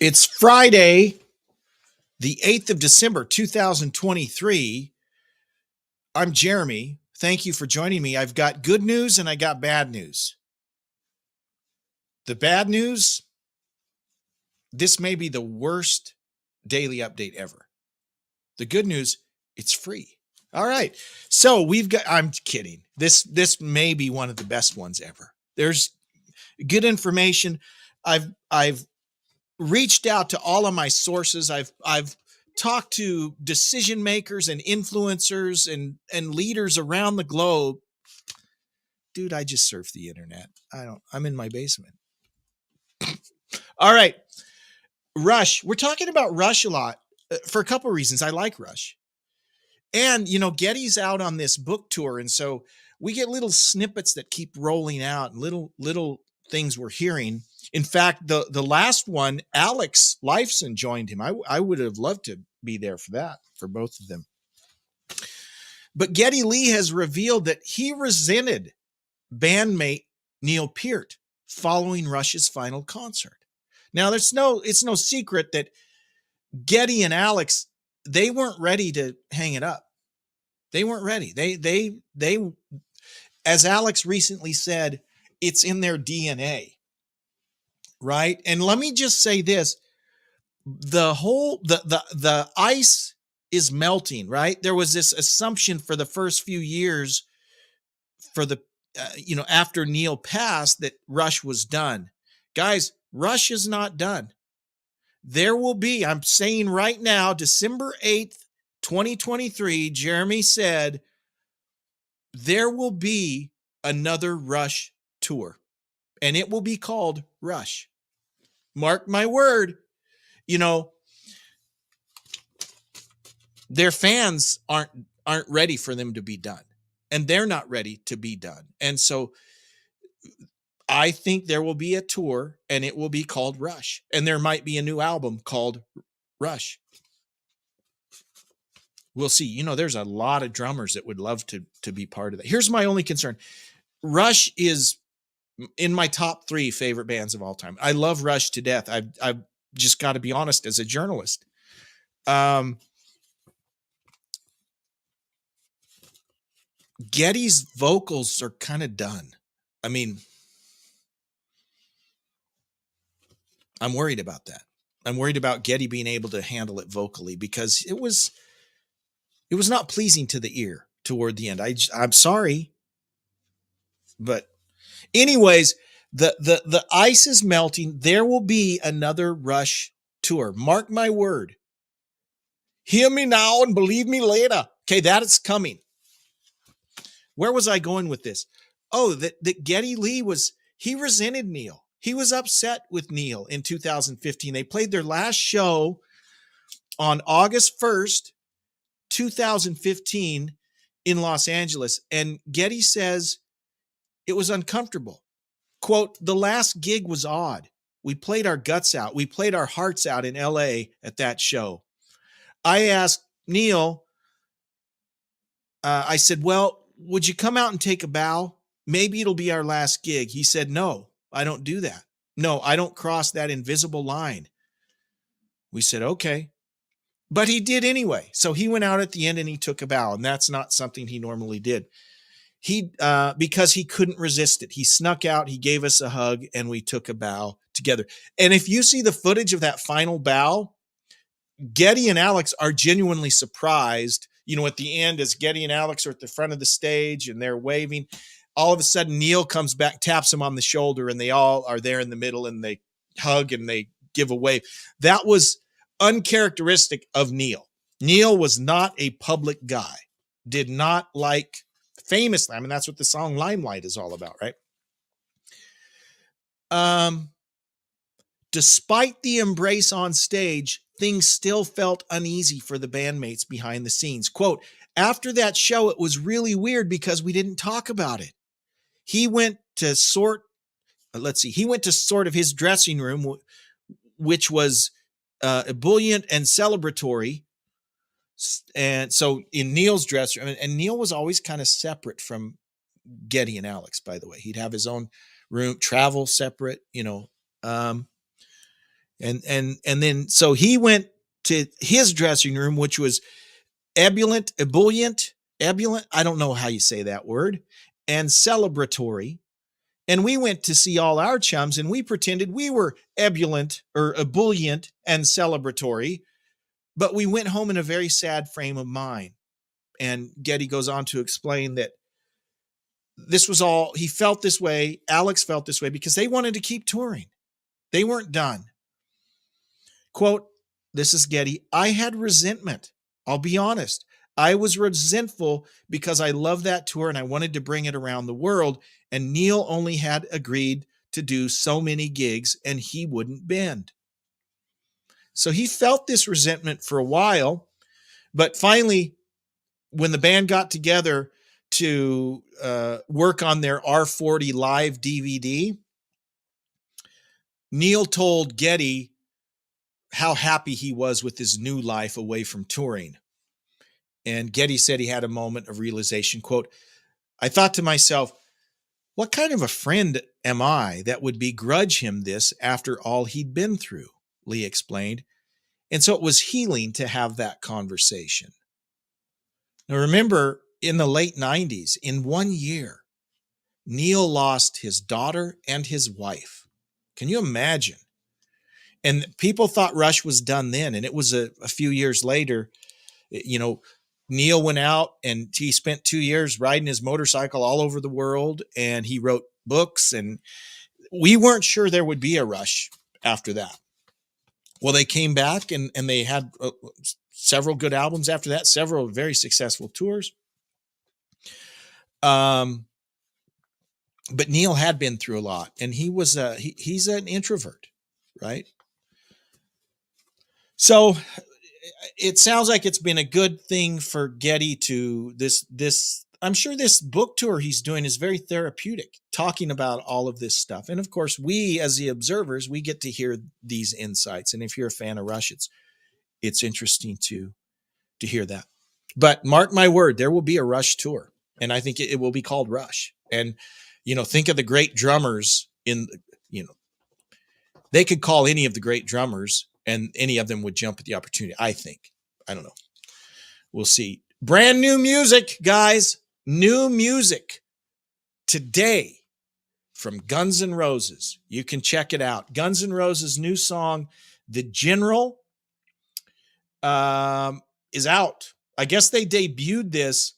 It's Friday, the 8th of December, 2023. I'm Jeremy. Thank you for joining me. I've got good news and I got bad news. The bad news, this may be the worst daily update ever. The good news, it's free. All right. So I'm kidding. This may be one of the best ones ever. There's good information. I've reached out to all of my sources. I've talked to decision makers and influencers and leaders around the globe. Dude, I just surf the internet. I'm in my basement. All right. Rush. We're talking about Rush a lot for a couple of reasons. I like Rush. And, Getty's out on this book tour. And so we get little snippets that keep rolling out, little things we're hearing. In fact, the last one, Alex Lifeson joined him. I would have loved to be there for that, for both of them. But Geddy Lee has revealed that he resented bandmate Neil Peart following Rush's final concert. Now, it's no secret that Geddy and Alex, they weren't ready to hang it up. They weren't ready. They, as Alex recently said, it's in their DNA. Right. And let me just say this. The ice is melting, right? There was this assumption for the first few years for after Neil passed that Rush was done. Guys, Rush is not done. There will be, I'm saying right now, December 8th, 2023, Jeremy said, there will be another Rush tour. And it will be called Rush. Mark my word. Their fans aren't ready for them to be done. And they're not ready to be done. And so I think there will be a tour and it will be called Rush. And there might be a new album called Rush. We'll see. There's a lot of drummers that would love to be part of that. Here's my only concern. Rush is in my top 3 favorite bands of all time. I love Rush to death. I've just got to be honest as a journalist. Geddy's vocals are kind of done. I mean, I'm worried about that. I'm worried about Geddy being able to handle it vocally because it was not pleasing to the ear toward the end. I'm sorry. But anyways, the ice is melting. There will be another Rush tour. Mark my word. Hear me now and believe me later. Okay, that is coming. Where was I going with this? Oh, that Geddy Lee he resented Neil. He was upset with Neil in 2015. They played their last show on August 1st, 2015 in Los Angeles. And Geddy says it was uncomfortable. Quote, the last gig was odd. We played our guts out. We played our hearts out in LA at that show. I asked Neil, I said, well, would you come out and take a bow? Maybe it'll be our last gig. He said, no, I don't do that. No, I don't cross that invisible line. We said, okay. But he did anyway. So he went out at the end and he took a bow. And that's not something he normally did. Because he couldn't resist it. He snuck out, he gave us a hug, and we took a bow together. And if you see the footage of that final bow, Geddy and Alex are genuinely surprised. At the end, as Geddy and Alex are at the front of the stage and they're waving, all of a sudden Neil comes back, taps him on the shoulder, and they all are there in the middle and they hug and they give a wave. That was uncharacteristic of Neil. Neil was not a public guy, did not like famously. I mean, that's what the song Limelight is all about, right? Despite the embrace on stage, things still felt uneasy for the bandmates behind the scenes. Quote, after that show, it was really weird because we didn't talk about it. He went to sort of his dressing room, which was ebullient and celebratory. And so in Neil's dressing room, and Neil was always kind of separate from Geddy and Alex, by the way. He'd have his own room, travel separate, And then so he went to his dressing room, which was ebullient, I don't know how you say that word, and celebratory. And we went to see all our chums and we pretended we were ebullient or ebullient and celebratory, but we went home in a very sad frame of mind. And Geddy goes on to explain that this was all, he felt this way, Alex felt this way because they wanted to keep touring. They weren't done. Quote, this is Geddy, I had resentment. I'll be honest. I was resentful because I love that tour and I wanted to bring it around the world. And Neil only had agreed to do so many gigs and he wouldn't bend. So he felt this resentment for a while, but finally, when the band got together to work on their R40 live DVD, Neil told Geddy how happy he was with his new life away from touring. And Geddy said he had a moment of realization, quote, I thought to myself, what kind of a friend am I that would begrudge him this after all he'd been through? Lee explained. And so it was healing to have that conversation. Now remember, in the late 90s, in 1 year, Neil lost his daughter and his wife. Can you imagine? And people thought Rush was done then. And it was a few years later, you know, Neil went out and he spent 2 years riding his motorcycle all over the world and he wrote books and we weren't sure there would be a Rush after that. Well, they came back and they had several good albums after that, several very successful tours. But Neil had been through a lot and he was he's an introvert, right? So it sounds like it's been a good thing for Geddy to this. I'm sure this book tour he's doing is very therapeutic, talking about all of this stuff. And of course, we as the observers, we get to hear these insights. And if you're a fan of Rush, it's interesting to hear that. But mark my word, there will be a Rush tour, and I think it will be called Rush. And you know, think of the great drummers in, you know, they could call any of the great drummers and any of them would jump at the opportunity. I think. I don't know. We'll see. Brand new music, guys. New music today from Guns N' Roses. You can check it out. Guns N' Roses' new song, The General, is out. I guess they debuted this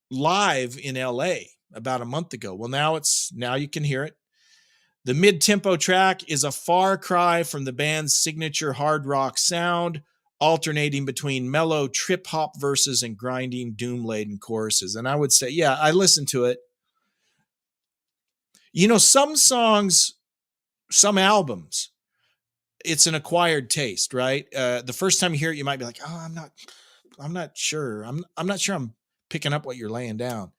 live in LA about a month ago. Well, now you can hear it. The mid-tempo track is a far cry from the band's signature hard rock sound, alternating between mellow trip-hop verses and grinding, doom-laden choruses. And I would say, yeah, I listened to it. You know, some songs, some albums, it's an acquired taste, right? The first time you hear it, you might be like, oh, I'm not sure. I'm not sure I'm picking up what you're laying down.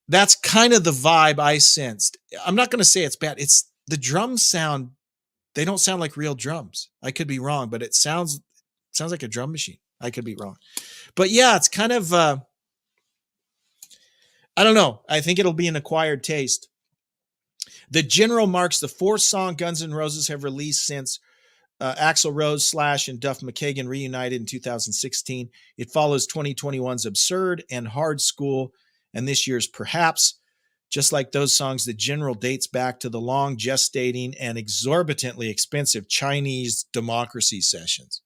That's kind of the vibe I sensed. I'm not going to say it's bad. It's the drums sound, they don't sound like real drums. I could be wrong, but it sounds like a drum machine. I could be wrong. But yeah, it's kind of, I don't know. I think it'll be an acquired taste. The General marks the fourth song Guns N' Roses have released since Axl Rose, Slash, and Duff McKagan reunited in 2016. It follows 2021's Absurd and Hard School, and this year's Perhaps. Just like those songs, The General dates back to the long gestating and exorbitantly expensive Chinese Democracy sessions.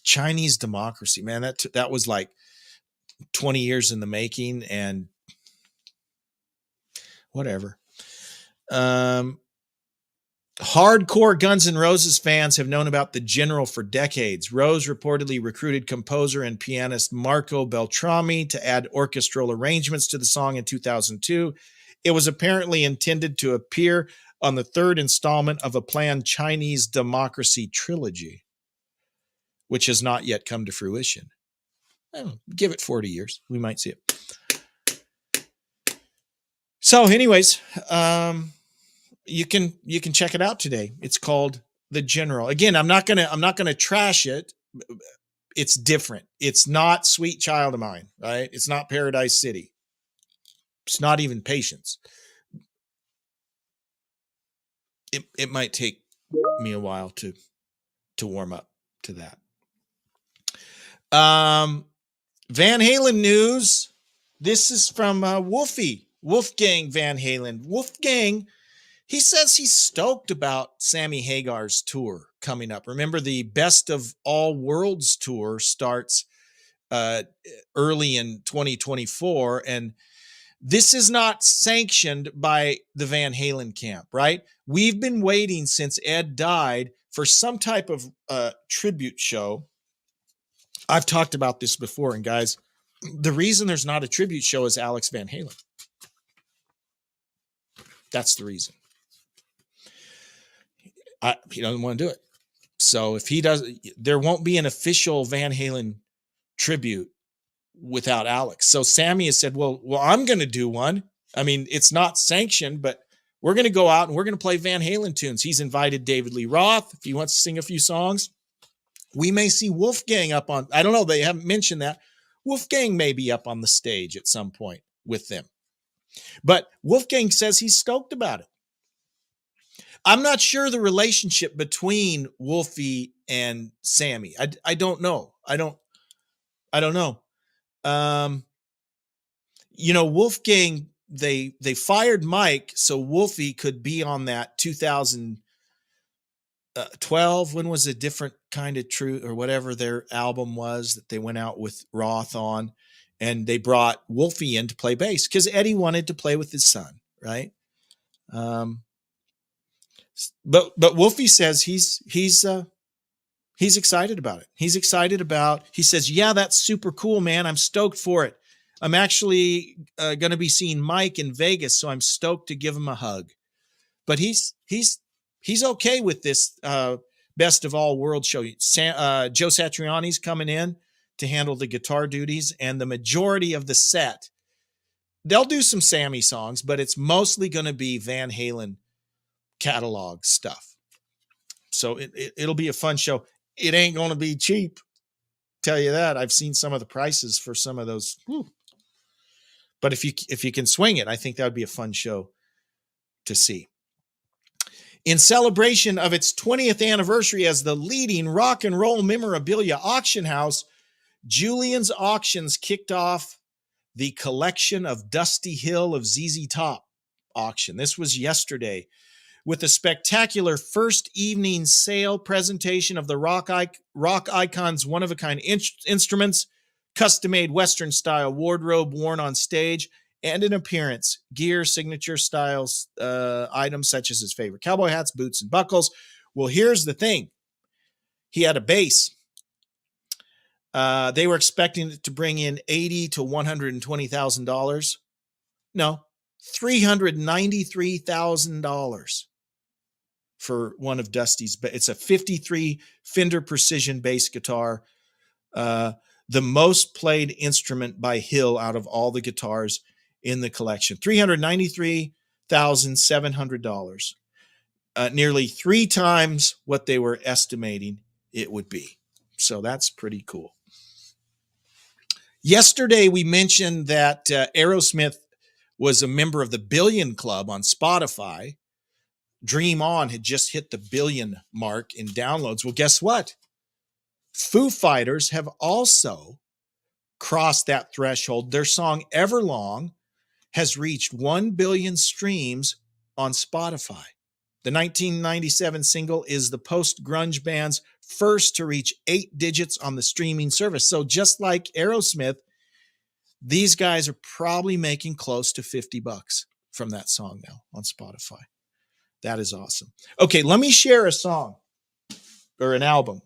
Chinese Democracy, man, that was like 20 years in the making and whatever. Hardcore Guns N' Roses fans have known about The General for decades. Rose reportedly recruited composer and pianist Marco Beltrami to add orchestral arrangements to the song in 2002. It was apparently intended to appear on the third installment of a planned Chinese Democracy trilogy, which has not yet come to fruition. Give it 40 years. We might see it. So anyways, you can check it out today. It's called The General. Again, I'm not gonna trash it. It's different. It's not Sweet Child of Mine, right? It's not Paradise City. It's not even Patience. it might take me a while to warm up to that. Van Halen news. This is from Wolfgang Van Halen. Wolfgang, he says he's stoked about Sammy Hagar's tour coming up. Remember, the Best of All Worlds tour starts early in 2024, and this is not sanctioned by the Van Halen camp, right? We've been waiting since Ed died for some type of tribute show. I've talked about this before, and guys, the reason there's not a tribute show is Alex Van Halen. That's the reason. He doesn't want to do it. So if he does, there won't be an official Van Halen tribute without Alex. So Sammy has said, well, I'm going to do one. I mean, it's not sanctioned, but we're going to go out and we're going to play Van Halen tunes. He's invited David Lee Roth if he wants to sing a few songs. We may see Wolfgang up on, I don't know, they haven't mentioned that. Wolfgang may be up on the stage at some point with them. But Wolfgang says he's stoked about it. I'm not sure the relationship between Wolfie and Sammy. I don't know. I don't know. Wolfgang, they fired Mike so Wolfie could be on that 2012. When was A Different Kind of Truth or whatever their album was that they went out with Roth on, and they brought Wolfie in to play bass because Eddie wanted to play with his son, right? But Wolfie says he's excited about it. He says, yeah, that's super cool, man. I'm stoked for it. I'm actually going to be seeing Mike in Vegas, so I'm stoked to give him a hug. But he's okay with this Best of All World show. Joe Satriani's coming in to handle the guitar duties, and the majority of the set, they'll do some Sammy songs, but it's mostly going to be Van Halen catalog stuff. So it'll be a fun show. It ain't going to be cheap. Tell you that. I've seen some of the prices for some of those. Whew. But if you can swing it, I think that would be a fun show to see. In celebration of its 20th anniversary as the leading rock and roll memorabilia auction house, Julian's Auctions kicked off the collection of Dusty Hill of ZZ Top auction. This was yesterday, with a spectacular first evening sale presentation of the rock icon's one-of-a-kind instruments, custom-made Western-style wardrobe worn on stage, and an appearance, gear, signature styles, items such as his favorite cowboy hats, boots, and buckles. Well, here's the thing. He had a bass. They were expecting it to bring in $80,000 to $120,000. No, $393,000 for one of Dusty's. It's a 53 Fender Precision bass guitar, the most played instrument by Hill out of all the guitars in the collection. $393,700, nearly 3 times what they were estimating it would be. So that's pretty cool. Yesterday, we mentioned that Aerosmith was a member of the Billion Club on Spotify. Dream On had just hit the billion mark in downloads. Well, guess what? Foo Fighters have also crossed that threshold. Their song Everlong has reached 1 billion streams on Spotify. The 1997 single is the post-grunge band's first to reach 8 digits on the streaming service. So just like Aerosmith, these guys are probably making close to $50 from that song now on Spotify. That is awesome. Okay, let me share a song or an album.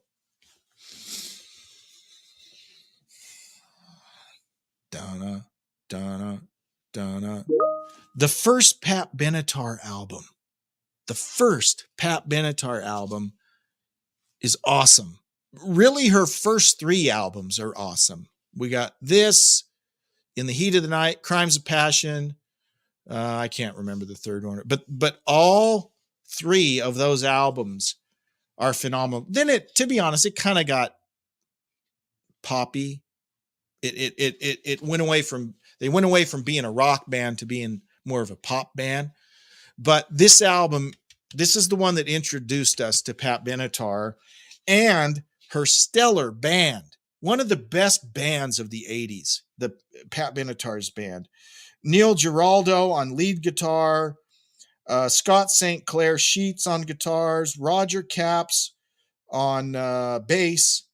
Donna, Donna, Donna. The first Pat Benatar album. The first Pat Benatar album is awesome. Really, her first 3 albums are awesome. We got this, In the Heat of the Night, Crimes of Passion. I can't remember the third one, but all 3 of those albums are phenomenal. Then to be honest, it kind of got poppy. It went away from being a rock band to being more of a pop band. But this album This is the one that introduced us to Pat Benatar and her stellar band. One of the best bands of the 80s, the Pat Benatar's band. Neil Giraldo on lead guitar, Scott St. Clair Sheets on guitars, Roger Capps on bass,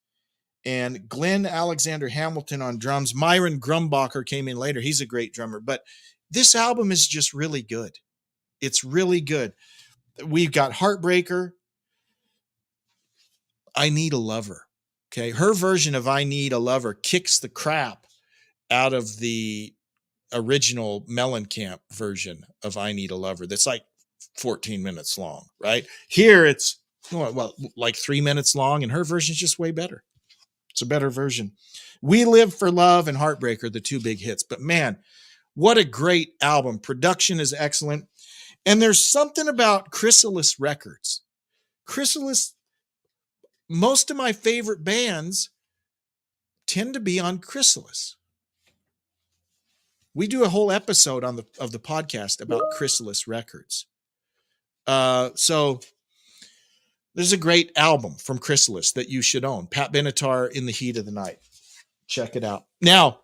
and Glenn Alexander Hamilton on drums. Myron Grumbacher came in later. He's a great drummer. But this album is just really good. It's really good. We've got Heartbreaker, I Need a Lover. Okay. Her version of I Need a Lover kicks the crap out of the original Mellencamp version of I Need a Lover. That's like 14 minutes long, right? Here it's like 3 minutes long, and her version is just way better. It's a better version. We Live for Love and Heartbreaker, the two big hits. But man, what a great album. Production is excellent. And there's something about Chrysalis Records. Chrysalis, most of my favorite bands tend to be on Chrysalis. We do a whole episode of the podcast about Chrysalis Records. So there's a great album from Chrysalis that you should own. Pat Benatar, In the Heat of the Night. Check it out. Now,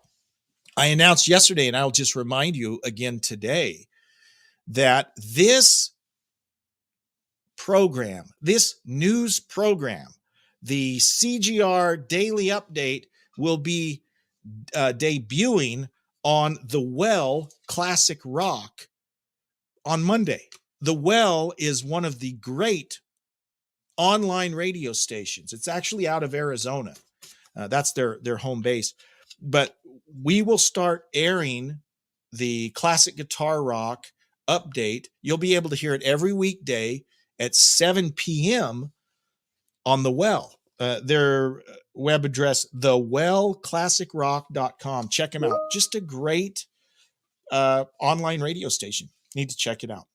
I announced yesterday, and I'll just remind you again today, that this program, this news program, the CGR Daily Update, will be debuting on The Well Classic Rock on Monday. The Well is one of the great online radio stations. It's actually out of Arizona. That's their home base. But we will start airing the Classic Guitar Rock update. You'll be able to hear it every weekday at 7 p.m. on The Well. Their web address, thewellclassicrock.com. Check them out. Just a great online radio station. Need to check it out.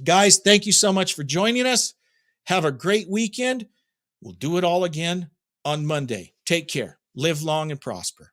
Guys, thank you so much for joining us. Have a great weekend. We'll do it all again on Monday. Take care. Live long and prosper.